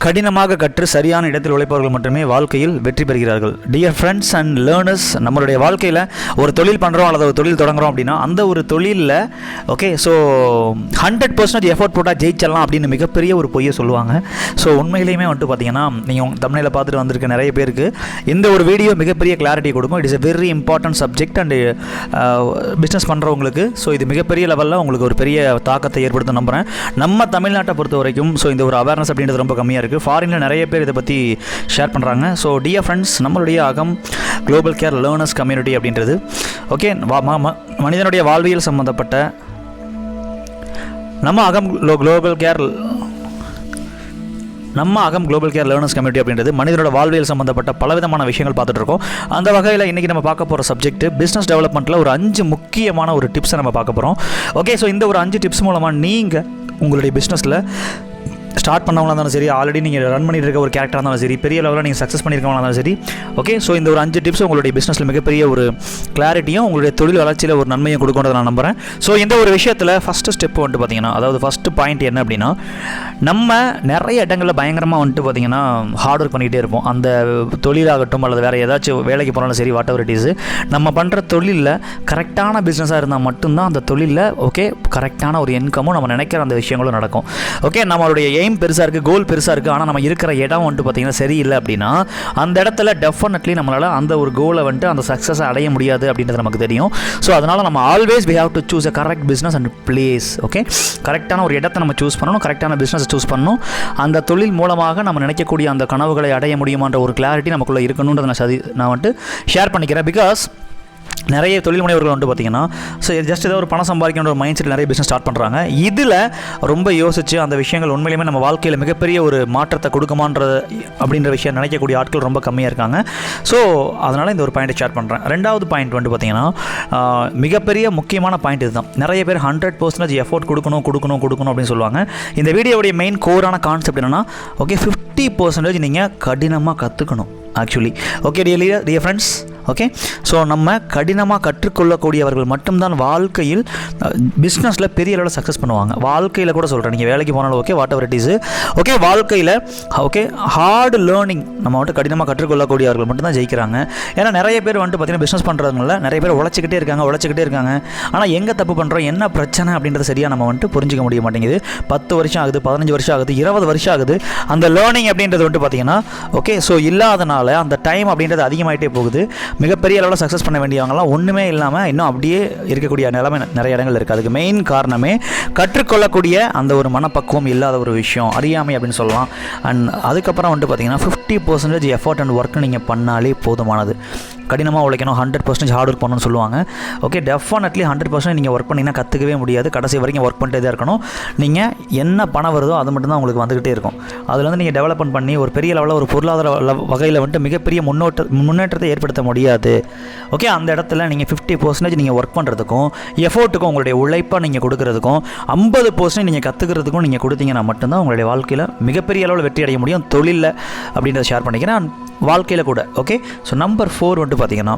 கடினமாக கற்று சரியான இடத்தில் உழைப்பவர்கள் மட்டுமே வாழ்க்கையில் வெற்றி பெறுகிறார்கள். டியர் ஃப்ரெண்ட்ஸ் அண்ட் லேர்னர்ஸ், நம்மளுடைய வாழ்க்கையில் ஒரு தொழில் பண்ணுறோம் அல்லது ஒரு தொழில் தொடங்குறோம் அப்படின்னா அந்த ஒரு தொழிலில் ஓகே ஸோ 100% எஃபோர்ட் போட்டால் ஜெயிச்சிடலாம் அப்படின்னு மிகப்பெரிய ஒரு பொய்யை சொல்லுவாங்க. ஸோ உண்மையிலேயுமே வந்துட்டு பார்த்தீங்கன்னா நீங்கள் தமிழில் பார்த்துட்டு வந்திருக்க நிறைய பேருக்கு இந்த ஒரு வீடியோ மிகப்பெரிய கிளாரிட்டி கொடுக்கும். It is a very important subject and business பண்ணுறவங்களுக்கு ஸோ இது மிகப்பெரிய லெவலில் உங்களுக்கு ஒரு பெரிய தாக்கத்தை ஏற்படுத்த நம்புகிறேன். நம்ம தமிழ்நாட்டை பொறுத்த வரைக்கும் ஸோ இந்த ஒரு அவேர்னஸ் அப்படின்றது ரொம்ப கம்மியாக இருக்குது. ஃபாரினில் நிறைய பேர் இதை பற்றி ஷேர் பண்ணுறாங்க. ஸோ டியர் ஃப்ரெண்ட்ஸ், நம்மளுடைய அகம் குளோபல் கேர் லேர்னர்ஸ் கம்யூனிட்டி அப்படின்றது ஓகே மனிதனுடைய வாழ்வியல் சம்மந்தப்பட்ட நம்ம அகம் குளோபல் கேர் லேர்னர்ஸ் கம்யூனிட்டி அப்படின்றது மனிதனோட வாழ்வியல் சம்மந்தப்பட்ட பலவிதமான விஷயங்கள் பார்த்துட்டு இருக்கோம். அந்த வகையில் இன்றைக்கி நம்ம பார்க்க போகிற சப்ஜெக்ட் பிஸ்னஸ் டெவலப்மெண்ட்டில் ஒரு 5 முக்கியமான ஒரு டிப்ஸை நம்ம பார்க்க போகிறோம். ஓகே, ஸோ இந்த ஒரு 5 டிப்ஸ் மூலமாக நீங்கள் உங்களுடைய பிஸ்னஸில் ஸ்டார்ட் பண்ணவங்களாக இருந்தாலும் சரி, ஆல்ரெடி நீங்கள் ரன் பண்ணிட்டு இருக்க ஒரு கேரக்டராக இருந்தாலும் சரி, பெரிய லெவலில் நீங்கள் சக்ஸஸ் பண்ணியிருக்கவங்களாக இருந்தாலும் சரி, ஓகே ஸோ இந்த ஒரு 5 டிப்ஸ் உங்களுடைய பிஸ்னஸில் மிகப்பெரிய ஒரு கிளாரிட்டியும் உங்களுடைய தொழில் வளர்ச்சியில் ஒரு நன்மையும் கொடுக்குன்றதை நான் நம்புகிறேன். ஸோ இந்த ஒரு விஷயத்தில் ஃபஸ்ட்டு ஸ்டெப் வந்துட்டு பார்த்தீங்கன்னா, அதாவது ஃபஸ்ட்டு பாயிண்ட் என்ன அப்படின்னா, நம்ம நிறைய இடங்களில் பயங்கரமாக வந்துட்டு பார்த்தீங்கன்னா ஹார்ட் ஒர்க் பண்ணிகிட்டே இருப்போம். அந்த தொழிலாகட்டும் அல்லது வேறு ஏதாச்சும் வேலைக்கு போனாலும் சரி, வாட் எவர் இட் இஸ், நம்ம பண்ணுற தொழிலில் கரெக்டான பிஸ்னஸாக இருந்தால் மட்டும்தான் அந்த தொழிலில் ஓகே கரெக்டான ஒரு இன்கமும் நம்ம நினைக்கிற அந்த விஷயங்களும் நடக்கும். ஓகே, நம்மளுடைய எய்ம் பெருசாக இருக்குது, கோல் பெருசாக இருக்குது, ஆனால் நம்ம இருக்கிற இடம் வந்துட்டு பார்த்திங்கன்னா சரியில்லை அப்படின்னா அந்த இடத்துல டெஃபினெட்லி நம்மளால் அந்த ஒரு கோலை வந்துட்டு அந்த சக்ஸஸை அடைய முடியாது அப்படின்றது நமக்கு தெரியும். ஸோ அதனால் நம்ம always we have to choose a correct business and place. Okay, கரெக்டான ஒரு இடத்தை நம்ம சூஸ் பண்ணணும், கரெக்டான பிஸ்னஸை சூஸ் பண்ணணும். அந்த தொழில் மூலமாக நம்ம நினைக்கக்கூடிய அந்த கனவுகளை அடைய முடியுமான்ற ஒரு கிளாரிட்டி நமக்குள்ளே இருக்கணுன்றதை நான் வந்துட்டு ஷேர் பண்ணிக்கிறேன். பிகாஸ் நிறைய தொழில் முனைவர்கள் வந்து பார்த்திங்கன்னா ஸோ ஜஸ்ட் ஏதோ ஒரு பணம் சம்பாதிக்கணுன்ற ஒரு மைண்ட் செட்டில் நிறைய பிஸ்னஸ் ஸ்டார்ட் பண்ணுறாங்க. இதில் ரொம்ப யோசித்து அந்த விஷயங்கள் உண்மையிலுமே நம்ம வாழ்க்கையில் மிகப்பெரிய ஒரு மாற்றத்தை கொடுக்குமான்ற அப்படின்ற விஷயம் நினைக்கக்கூடிய ஆட்கள் ரொம்ப கம்மியாக இருக்காங்க. ஸோ அதனால் இந்த ஒரு பாயிண்ட்டை ஷேர் பண்ணுறேன். ரெண்டாவது பாயிண்ட் வந்து பார்த்திங்கன்னா மிகப்பெரிய முக்கியமான பாயிண்ட் இதுதான். நிறைய பேர் 100% எஃபோர்ட் கொடுக்கணும் அப்படின்னு சொல்லுவாங்க. இந்த வீடியோவுடைய மெயின் கோரான கான்செப்ட் என்னென்னா, ஓகே 50% நீங்கள் கடினமாக கற்றுக்கணும் actually. Okay dear friends, okay so நம்ம கடினமாக கற்றுக்கொள்ளக்கூடியவர்கள் மட்டும்தான் வாழ்க்கையில் பிஸ்னஸில் பெரிய அளவில் சக்ஸஸ் பண்ணுவாங்க. வாழ்க்கையில் கூட சொல்கிறேன், நீங்கள் வேலைக்கு போனாலும் okay what ever it is, okay வாழ்க்கையில் ஓகே ஹார்டு லேர்னிங் நம்ம வந்துட்டு கடினமாக கற்றுக்கொள்ளக்கூடியவர்கள் மட்டும்தான் ஜெயிக்கிறாங்க. ஏன்னா நிறைய பேர் வந்துட்டு பார்த்திங்கன்னா பிஸ்னஸ் பண்ணுறவங்கள நிறைய பேர் உழைச்சிக்கிட்டே இருக்காங்க. ஆனால் எங்கே தப்பு பண்ணுறோம், என்ன பிரச்சனை அப்படின்றது சரியாக நம்ம வந்துட்டு புரிஞ்சிக்க முடிய மாட்டேங்குது. 10 வருஷம் ஆகுது, 15 வருஷம் ஆகுது, 20 வருஷம் ஆகுது. அந்த லேர்னிங் அப்படின்றது வந்துட்டு பார்த்திங்கன்னா ஓகே ஸோ இல்லாதனால அந்த டைம் அப்படின்றது அதிகமாகிட்டே போகுது. மிகப்பெரிய அளவில் சக்ஸஸ் பண்ண வேண்டியவங்களாம் ஒன்றுமே இல்லாமல் இன்னும் அப்படியே இருக்கக்கூடிய நிலைமை நிறைய இடங்கள் இருக்குது. அதுக்கு மெயின் காரணமே கற்றுக்கொள்ளக்கூடிய அந்த ஒரு மனப்பக்குவம் இல்லாத ஒரு விஷயம், அறியாமை அப்படின்னு சொல்லலாம். அண்ட் அதுக்கப்புறம் வந்துட்டு பார்த்தீங்கன்னா 50% எஃபர்ட் அண்ட் ஒர்க் நீங்கள் பண்ணாலே போதுமானது. கடினமாக உழைக்கணும், 100% ஹார்ட் ஒர்க் பண்ணணும்னு சொல்லுவாங்க. ஓகே டெஃபினெட்லி 100% நீங்கள் ஒர்க் பண்ணிங்கன்னா கற்றுக்கவே முடியாது. கடைசி வரைக்கும் ஒர்க் பண்ணிட்டே தான் இருக்கணும். நீங்கள் என்ன பணம் வருதோ அது மட்டும்தான் உங்களுக்கு வந்துக்கிட்டே இருக்கும். அதில் வந்து நீங்கள் டெவலப்மெண்ட் பண்ணி ஒரு பெரிய லெவலில் ஒரு பொருளாதார வகையில் வந்துட்டு மிகப்பெரிய முன்னேற்றத்தை ஏற்படுத்த முடியாது. ஓகே, அந்த இடத்துல நீங்கள் 50% நீங்கள் ஒர்க் பண்ணுறதுக்கும் எஃபோர்ட்டுக்கும் உங்களுடைய உழைப்பாக நீங்கள் கொடுக்குறதுக்கும் 50% நீங்கள் கற்றுக்கிறதுக்கும் நீங்கள் கொடுத்தீங்கன்னா மட்டும்தான் உங்களுடைய வாழ்க்கையில் மிகப்பெரிய அளவில் வெற்றி அடைய முடியும் தொழிலில் அப்படின்றத ஷேர் பண்ணிக்கிறேன், வாழ்க்கையில் கூட. ஓகே, ஸோ நம்பர் 4 வந்துட்டு பார்த்திங்கன்னா,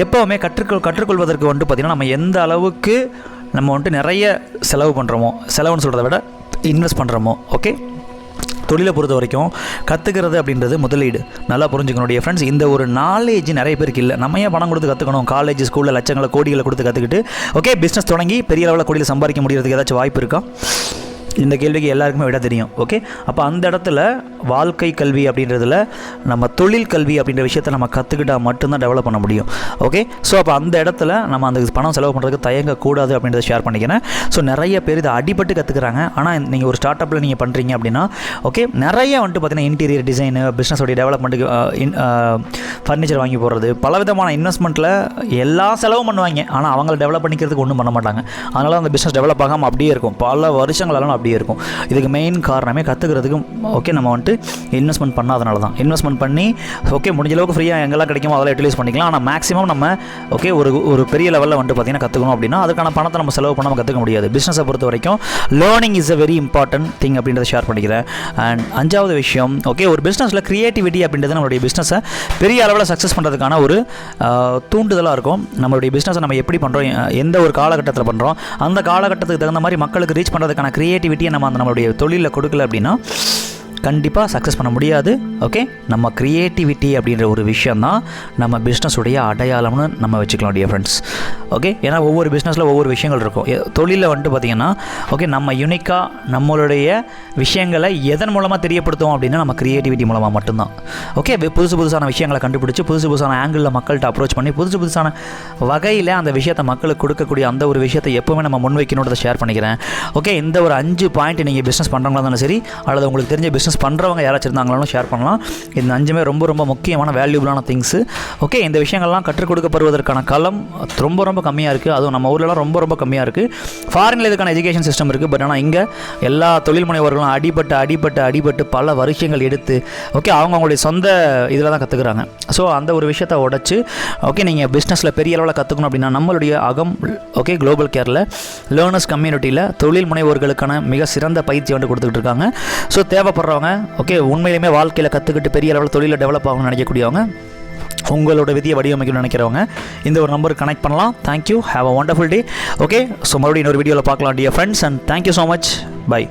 எப்போவுமே கற்றுக்கொள்வதற்கு வந்துட்டு பார்த்திங்கன்னா நம்ம எந்த அளவுக்கு நம்ம வந்துட்டு நிறைய செலவுன்னு சொல்கிறத விட இன்வெஸ்ட் பண்ணுறோமோ, ஓகே தொழிலை பொறுத்த வரைக்கும் கற்றுக்கிறது அப்படின்றது முதலீடு. நல்லா புரிஞ்சுக்கணும் ஃப்ரெண்ட்ஸ். இந்த ஒரு நாலேஜ் நிறைய பேருக்கு இல்லை. நம்ம ஏன் பணம் கொடுத்து கற்றுக்கணும்? காலேஜ் ஸ்கூலில் லட்சங்களை கோடிகளை கொடுத்து கற்றுக்கிட்டு ஓகே பிஸ்னஸ் தொடங்கி பெரிய அளவில் கோடியில் சம்பாதிக்க முடியறதுக்கு ஏதாச்சும் வாய்ப்பு இருக்கா? இந்த கேள்விக்கு எல்லாருக்குமே விட தெரியும். ஓகே, அப்போ அந்த இடத்துல வாழ்க்கை கல்வி அப்படின்றதுல நம்ம தொழில் கல்வி அப்படின்ற விஷயத்தை நம்ம கற்றுக்கிட்டால் மட்டும்தான் டெவலப் பண்ண முடியும். ஓகே, ஸோ அப்போ அந்த இடத்துல நம்ம அந்த பணம் செலவு பண்ணுறதுக்கு தயங்கக்கூடாது அப்படின்றத ஷேர் பண்ணிக்கிறேன். ஸோ நிறைய பேர் இதை அடிபட்டு கற்றுக்குறாங்க. ஆனால் நீங்கள் ஒரு ஸ்டார்ட் அப்பில் நீங்கள் பண்ணுறீங்க அப்படின்னா ஓகே நிறைய வந்துட்டு பார்த்தீங்கன்னா இன்டீரியர் டிசைனு, பிஸ்னஸோடைய டெவலப்மெண்ட்டுக்கு ஃபர்னிச்சர் வாங்கி போடுறது, பலவிதமான இன்வெஸ்ட்மெண்ட்டில் எல்லா செலவும் பண்ணுவாங்க. ஆனால் அவங்களை டெவலப் பண்ணிக்கிறதுக்கு ஒன்றும் பண்ண மாட்டாங்க. அதனால் அந்த பிஸ்னஸ் டெவலப் ஆகாமல் அப்படியே இருக்கும், பல வருஷங்களெல்லாம் அப்படியே இருக்கும். இதுக்கு மெயின் காரணமே கற்றுக்கிறதுக்கு ஓகே நம்ம வந்துட்டு இன்வெஸ்ட்மெண்ட் பண்ணாதனால தான். இன்வெஸ்ட்மெண்ட் பண்ணி ஓகே முடிஞ்ச அளவுக்கு ஃப்ரீயாக எங்கெல்லாம் கிடைக்குமோ அதெல்லாம் யூட்டிலைஸ் பண்ணிக்கலாம். ஆனால் மேக்ஸிமம் நம்ம ஓகே ஒரு பெரிய லெவலில் வந்துட்டு பார்த்தீங்கன்னா கற்றுக்கணும் அப்படின்னா அதுக்கான பணத்தை நம்ம செலவு பண்ணாமல் கற்றுக்க முடியாது. பிஸ்னஸை பொறுத்த வரைக்கும் learning is a very important thing அப்படின்றத ஷேர் பண்ணிக்கிறேன். அண்ட் 5வது விஷயம், ஓகே ஒரு பிஸ்னஸில் க்ரியேட்டிவிட்டி அப்படின்றது நம்மளுடைய பிஸ்னஸை பெரிய அளவில் சக்ஸஸ் பண்ணுறதுக்கான ஒரு தூண்டுதலாக இருக்கும். நம்மளுடைய பிஸ்னஸை நம்ம எப்படி பண்ணுறோம், எந்த ஒரு காலகட்டத்தில் பண்ணுறோம், அந்த காலகட்டத்துக்கு தகுந்த மாதிரி மக்களுக்கு ரீச் பண்ணுறதுக்கான க்ரியேட்டிவிட்டியை நம்ம நம்மளுடைய தொழிலில் கொடுக்கல அப்படின்னா கண்டிப்பாக சக்ஸஸ் பண்ண முடியாது. ஓகே, நம்ம க்ரியேட்டிவிட்டி அப்படின்ற ஒரு விஷயம் தான் நம்ம பிஸ்னஸுடைய அடையாளம்னு நம்ம வச்சுக்கலாம் டியர் ஃப்ரெண்ட்ஸ். ஓகே, ஏன்னா ஒவ்வொரு பிஸ்னஸில் ஒவ்வொரு விஷயங்கள் இருக்கும். தொழிலில் வந்துட்டு பார்த்திங்கன்னா ஓகே, நம்ம யூனிக்காக நம்மளுடைய விஷயங்களை எதன் மூலமாக தெரியப்படுத்துவோம் அப்படின்னா நம்ம க்ரியேட்டிவிட்டி மூலமாக மட்டும்தான். ஓகே, புதுசான விஷயங்களை கண்டுபிடிச்சி புதுசான ஆங்கிளில் மக்கள்கிட்ட அப்ரோச் பண்ணி புதுசான வகையில் அந்த விஷயத்தை மக்களுக்கு கொடுக்கக்கூடிய அந்த ஒரு விஷயத்தை எப்போவுமே நம்ம முன்வைக்கணுன்றதை ஷேர் பண்ணிக்கிறேன். ஓகே, இந்த ஒரு 5 பாயிண்ட் நீங்கள் பிஸ்னஸ் பண்ணுறவங்களா இருந்தாலும் சரி, அல்லது உங்களுக்கு தெரிஞ்ச பிஸ்னஸ் பண்ணுறவங்க யாராச்சும் இருந்தாங்களாலும் ஷேர் பண்ணலாம். இந்த 5மே ரொம்ப முக்கியமான வேல்யூபிளான திங்ஸு. ஓகே, இந்த விஷயங்கள்லாம் கற்றுக் கொடுக்கப்படுவதற்கான களம் ரொம்ப கம்மியாக இருக்குது. அதுவும் நம்ம ஊர்லலாம் ரொம்ப கம்மியாக இருக்குது. ஃபாரினில் இதுக்கான எஜுகேஷன் சிஸ்டம் இருக்குது. பட் ஆனால் இங்கே எல்லா தொழில் முனைவர்களும் அடிபட்டு பல வருஷங்கள் எடுத்து ஓகே அவங்களுடைய சொந்த இதில் தான் கற்றுக்குறாங்க. ஸோ அந்த ஒரு விஷயத்தை உடச்சி ஓகே நீங்கள் பிஸ்னஸில் பெரிய அளவில் கற்றுக்கணும் அப்படின்னா நம்மளுடைய அகம் ஓகே குளோபல் கேரில் லேர்னர்ஸ் கம்யூனிட்டியில் தொழில் முனைவோர்களுக்கான மிக சிறந்த பயிற்சி வந்து கொடுத்துக்கிட்டு இருக்காங்க. ஸோ தேவைப்படுறவங்க ஓகே உண்மையிலுமே வாழ்க்கையில் கற்றுக்கிட்டு பெரிய அளவில் தொழிலில் டெவலப் ஆகணும்னு நினைக்கக்கூடியவங்க, உங்களோட விதியை வடிவமைக்கணும்னு நினைக்கிறவங்க இந்த ஒரு நம்பருக்கு கனெக்ட் பண்ணலாம். Thank you, have a wonderful day. Okay, so மறுபடியும் இன்னொரு வீடியோவில் பார்க்கலாம் dear friends, and thank you so much. By.